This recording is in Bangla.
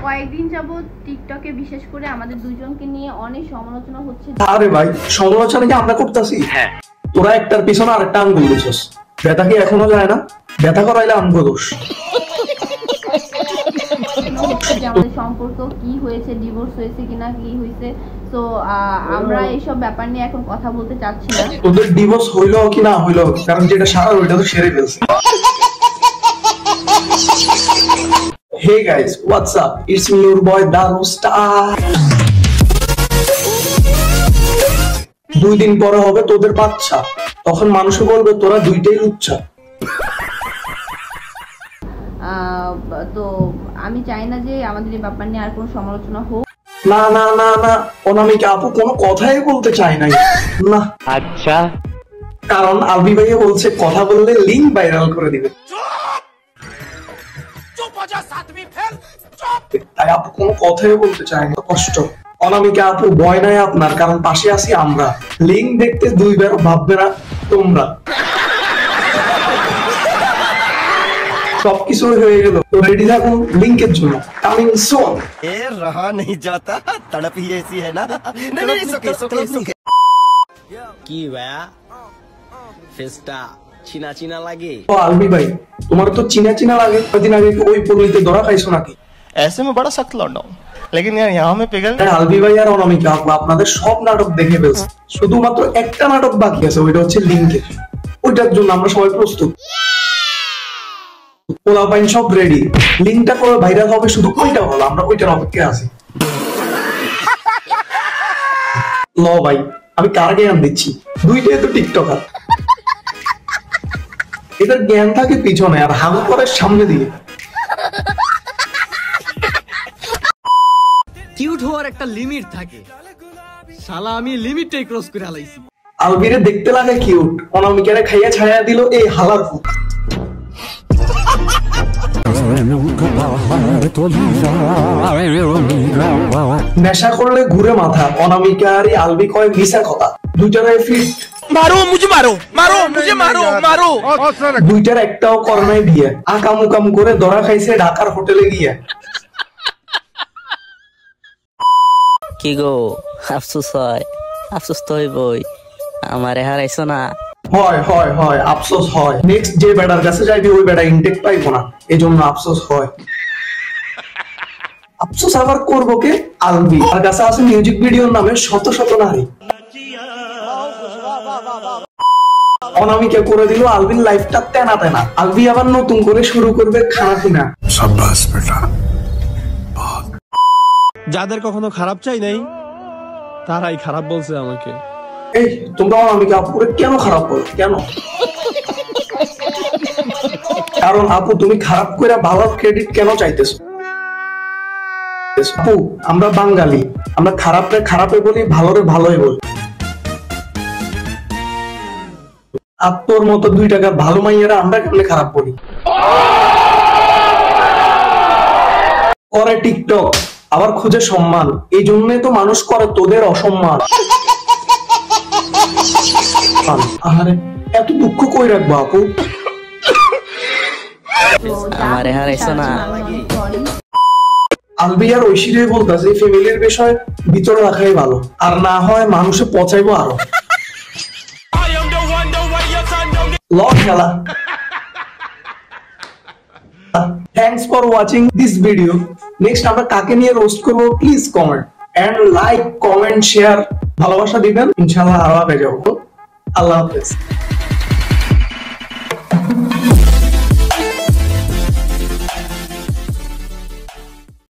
কয়েকদিন যাবত টিকটকে বিশেষ করে আমাদের দুইজনকে নিয়ে অনেক সমালোচনা হচ্ছে। আরে ভাই, সমালোচনা কি আমরা করতেছি? হ্যাঁ, তোরা একটার পিছনে আরেকটা আঙ্গুল দিছস। ব্যথা কি এখনো যায় না? ব্যথা করাইলে আমগো দোষ। আমাদের সম্পর্ক কি হয়েছে, ডিভোর্স হয়েছে কিনা, কি হয়েছে, তো আমরা এইসব ব্যাপার নিয়ে এখন কথা বলতে চাচ্ছি না। তোদের ডিভোর্স হইলো কি না হইলো, কারণ যেটা সারা ওইটা তো সেরে ফেলছে। Hey guys, what's up? It's me, your boy Daru Star. 2 দিন পরে হবে তোদের বাচ্চা, তখন মানুষে বলবে তোরা দুইটাই লুচ্চা। তো আমি চাই না যে আমাদের এই ব্যাপার নিয়ে আর কোনো সমালোচনা হোক। না না না না, অনামিকা আপু কোনো কথাই বলতে চাই নাই না। আচ্ছা, কারণ আলবি ভাইয়া বলছে কথা বললে লিংক ভাইরাল করে দিবে। তাই আপু কোনো কথাই বলতে চায় না, কষ্ট। অনামিকা আপু ভয় নাই আপনার, কারণ পাশে আছি আমরা। লিংক দেখতে 2 বার ভাববে না তোমরা। সবকিছু হয়ে গেল, তো রেডি থাকুন লিংকের জন্য। Coming soon. এ রহা नहीं जाता, तड़प ही ऐसी है ना। কি ভাইয়া ফেসটা চিনা চিনা লাগে? ও আলবি ভাই, তোমার তো চিনা চিনা লাগে। কদিন আগে কি ওই পল্লীতে ধরা খাইছো নাকি? ऐसे में बड़ा सख्त लौंडा हूं, लेकिन यार यहाँ में पिघल। আলবি ভাই আর অনামিকা আপু আপনাদের সব নাটক দেখে ফেলছে, শুধুমাত্র একটা নাটক বাকি আছে, ওইটা হচ্ছে লিংকের। ওইটার জন্য আমরা সবাই প্রস্তুত। পোলাপাইন সব রেডি, লিংকটা করে ভাইরাল হবে, শুধু ওইটা হলো, আমরা ওইটার অপেক্ষায় আছি। ল ভাই, আমি কার জ্ঞান দিচ্ছি? দুইটাই তো টিকটকার। এটার জ্ঞান থাকে পিছনে আর হাম করে সামনে দিয়ে। কিউট হওয়ার একটা লিমিট থাকে, শালা আমি লিমিটটাই ক্রস করে আলাইছি। আলবিরে দেখতে লাগে কিউট, অনামিকারে খাইয়া ছায়া দিল এই হালার ফুট। নেশা করলে ঘুরে মাথা, অনামিকা আর আলবি কয় মিশা কথা। দুইটারে ফিট। मारो मुझे, मारो मारो मुझे, मारो मारो। দুইটার একটাও করোনায় বিয়ে, আকাম উকাম করে ধরা খাইছে ঢাকার হোটেলে গিয়ে। কি গো, আফসোস হয়? আফসোস তো হইবই, আমারে হারাইছো না। হয় হয় হয়, আফসোস হয়। নেক্সট যে বেটার কাছে যাইবি ওই বেটা ইনটেক পাইবো না, এজন্য আফসোস হয়। আফসোস আবার করবো কে? আলবি আর কাছে আছে মিউজিক ভিডিওর নামে শত শত নারী। অনামিকা করে দিল আলবির লাইফটা তেনা তেনা। আলবি আবার নতুন করে শুরু করবে খানা পিনা। শাবাশ বেটা। যাদের কখনো খারাপ চাই নাই তারাই খারাপ বলছে আমাকে। এই তোমরা অনামিকা আপুরে কেন খারাপ বলো? কেন? কারণ আপু তুমি খারাপ করে ভালো ক্রেডিট কেন চাইতেছো? আপু আমরা বাঙালি, আমরা খারাপরে খারাপে বলি, ভালোরে ভালোই বলি। তোর মতো 2 টাকার ভালো মাইয়ারা আমরা কেমনে খারাপ বলি? করে টিকটক আবার খুঁজে সম্মান, এই জন্যই তো মানুষ করে তোদের অসম্মান। আরে এত দুঃখ কই রাখবো আপু? আমারে হারাইছো না। আলবি আর ঐশীরে বলতাছে ফ্যামিলির বিষয় ভিতরে রাখাই ভালো, আর না হয় মানুষে পচাইবো আরো। ল খেলা। Thanks for watching this video. Next আমরা কাকে নিয়ে রোস্ট করব please comment and like, comment, share, ভালোবাসা দিবেন। ইনশাআল্লাহ আরো আগে যাবো। আল্লাহ হাফেজ।